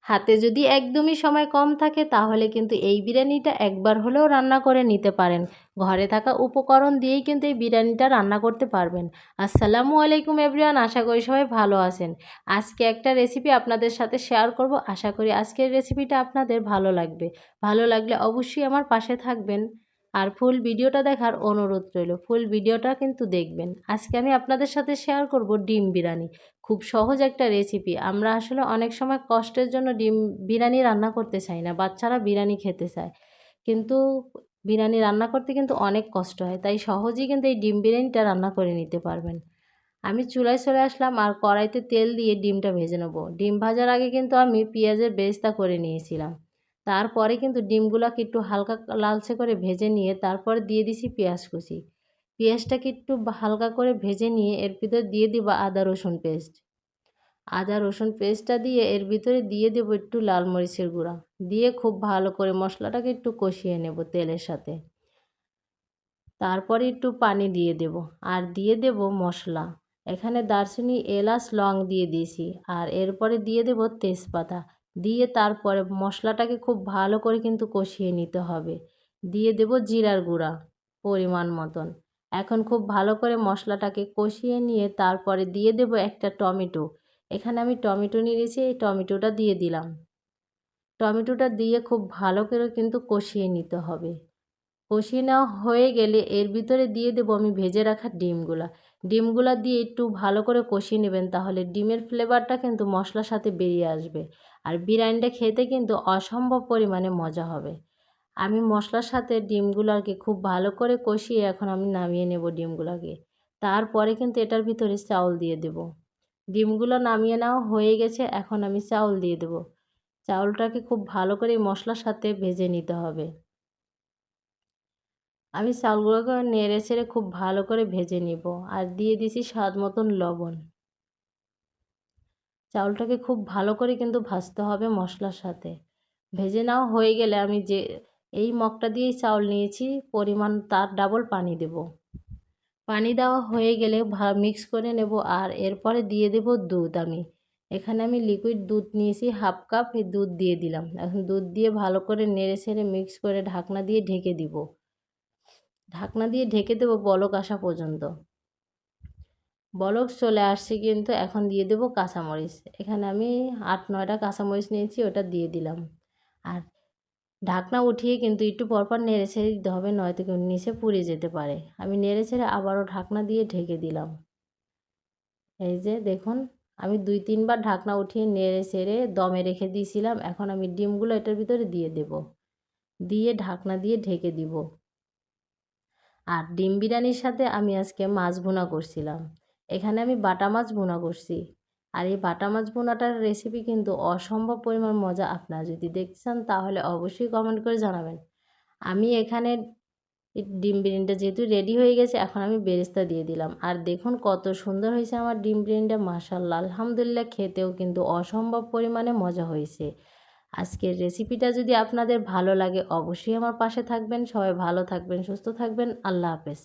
হাতে যদি একদমই সময় কম থাকে তাহলে কিন্তু এই বিরিয়ানিটা একবার হলেও রান্না করে নিতে পারেন। ঘরে থাকা উপকরণ দিয়েই কিন্তু এই বিরিয়ানিটা রান্না করতে পারবেন। আসসালামু আলাইকুম এভরিওয়ান, আশা করি সবাই ভালো আছেন। আজকে একটা রেসিপি আপনাদের সাথে শেয়ার করব। আশা করি আজকের রেসিপিটা আপনাদের ভালো লাগবে। ভালো লাগলে অবশ্যই আমার পাশে থাকবেন আর ফুল ভিডিওটা দেখার অনুরোধ রইল। ফুল ভিডিওটা কিন্তু দেখবেন। আজকে আমি আপনাদের সাথে শেয়ার করব ডিম বিরিয়ানি। খুব সহজ একটা রেসিপি। আমরা আসলে অনেক সময় কষ্টের জন্য ডিম বিরিয়ানি রান্না করতে চাই না, বাচ্চারা বিরিয়ানি খেতে চায়, কিন্তু বিরিয়ানি রান্না করতে কিন্তু অনেক কষ্ট হয়। তাই সহজেই কিন্তু এই ডিম বিরিয়ানিটা রান্না করে নিতে পারবেন। আমি চুলায় চলে আসলাম আর কড়াইতে তেল দিয়ে ডিমটা ভেজে নেব। ডিম ভাজার আগে কিন্তু আমি পেঁয়াজের বেরেস্তা করে নিয়েছিলাম। তারপরে কিন্তু ডিমগুলোকে একটু হালকা লালচে করে ভেজে নিয়ে তারপরে দিয়ে দিছি পেঁয়াজ কুচি। পেঁয়াজটাকে একটু হালকা করে ভেজে নিয়ে এর ভিতর দিয়ে দিব আদা রসুন পেস্ট। আদা রসুন পেস্টটা দিয়ে এর ভিতরে দিয়ে দেব একটু লাল মরিচের গুঁড়া, দিয়ে খুব ভালো করে মশলাটাকে একটু কষিয়ে নেব তেলের সাথে। তারপরে একটু পানি দিয়ে দেব আর দিয়ে দেব মশলা। এখানে দারচিনি, এলাচ, লং দিয়ে দিয়েছি আর এরপরে দিয়ে দেব তেজপাতা। দিয়ে তারপরে মশলাটাকে খুব ভালো করে কিন্তু কষিয়ে নিতে হবে। দিয়ে দেব জিরার গুঁড়া পরিমাণ মতন। এখন খুব ভালো করে মশলাটাকে কষিয়ে নিয়ে তারপরে দিয়ে দেব একটা টমেটো। এখানে আমি টমেটো নিয়েছি, এই টমেটোটা দিয়ে দিলাম। টমেটোটা দিয়ে খুব ভালো করে কিন্তু কষিয়ে নিতে হবে। কষিয়ে নেওয়া হয়ে গেলে এর ভিতরে দিয়ে দেবো আমি ভেজে রাখা ডিমগুলা দিয়ে একটু ভালো করে কষিয়ে নেবেন, তাহলে ডিমের ফ্লেভারটা কিন্তু মশলার সাথে বেরিয়ে আসবে আর বিরিয়ানিটা খেতে কিন্তু অসম্ভব পরিমাণে মজা হবে। আমি মশলার সাথে ডিমগুলোকে খুব ভালো করে কষিয়ে এখন আমি নামিয়ে নেব ডিমগুলোকে। তারপরে কিন্তু এটার ভিতরে চাউল দিয়ে দেব। ডিমগুলো নামিয়ে নেওয়া হয়ে গেছে, এখন আমি চাউল দিয়ে দেব। চাউলটাকে খুব ভালো করে মশলার সাথে ভেজে নিতে হবে। আমি চাউলগুলোকে নেড়ে চেড়ে খুব ভালো করে ভেজে নিব আর দিয়ে দিছি স্বাদ মতন লবণ। চাউলটাকে খুব ভালো করে কিন্তু ভাজতে হবে মশলার সাথে। ভেজে নেওয়া হয়ে গেলে আমি যে এই মগটা দিয়েই চাউল নিয়েছি পরিমাণ তার ডাবল পানি দেব। পানি দেওয়া হয়ে গেলে মিক্স করে নেব আর এরপরে দিয়ে দেব দুধ। এখানে আমি লিকুইড দুধ নিয়েছি হাফ কাপ, এই দুধ দিয়ে দিলাম। এখন দুধ দিয়ে ভালো করে নেড়ে চেড়ে মিক্স করে ঢাকনা দিয়ে ঢেকে দিব। ঢাকনা দিয়ে ঢেকে দেবো বলক আসা পর্যন্ত। বলক চলে আসছে কিন্তু এখন দিয়ে দেবো কাঁচামরিচ। এখানে আমি 8-9টা কাঁচামরিচ নিয়েছি, ওটা দিয়ে দিলাম। আর ঢাকনা উঠিয়ে কিন্তু একটু পরপর নেড়ে ছেড়ে দিতে হবে, নয়তো কিন্তু নিচে পুড়ে যেতে পারে। আমি নেড়ে ছেড়ে আবারও ঢাকনা দিয়ে ঢেকে দিলাম। এই যে দেখুন, আমি 2-3 বার ঢাকনা উঠিয়ে নেড়ে ছেড়ে দমে রেখে দিয়েছিলাম। এখন আমি ডিমগুলো এটার ভিতরে দিয়ে দেব, দিয়ে ঢাকনা দিয়ে ঢেকে দিব। আর ডিম বিরিয়ানির সাথে আমি আজকে মাছ ভুনা করছিলাম। এখানে আমি বাটা মাছ ভুনা করছি। আর এই বাটা মাছ ভুনাটার রেসিপি কিন্তু অসম্ভব পরিমাণ মজা। আপনারা যদি দেখতে চান তাহলে অবশ্যই কমেন্ট করে জানাবেন। আমি এখানে ডিম বিরিয়ানিটা যেহেতু রেডি হয়ে গেছে, এখন আমি বেরেস্তা দিয়ে দিলাম। আর দেখুন কত সুন্দর হয়েছে আমার ডিম বিরিয়ানিটা, মাশাআল্লাহ আলহামদুলিল্লাহ। খেতেও কিন্তু অসম্ভব পরিমাণে মজা হয়েছে। আজকের রেসিপিটা যদি আপনাদের ভালো লাগে অবশ্যই আমার পাশে থাকবেন। সবাই ভালো থাকবেন, সুস্থ থাকবেন। আল্লাহ হাফেজ।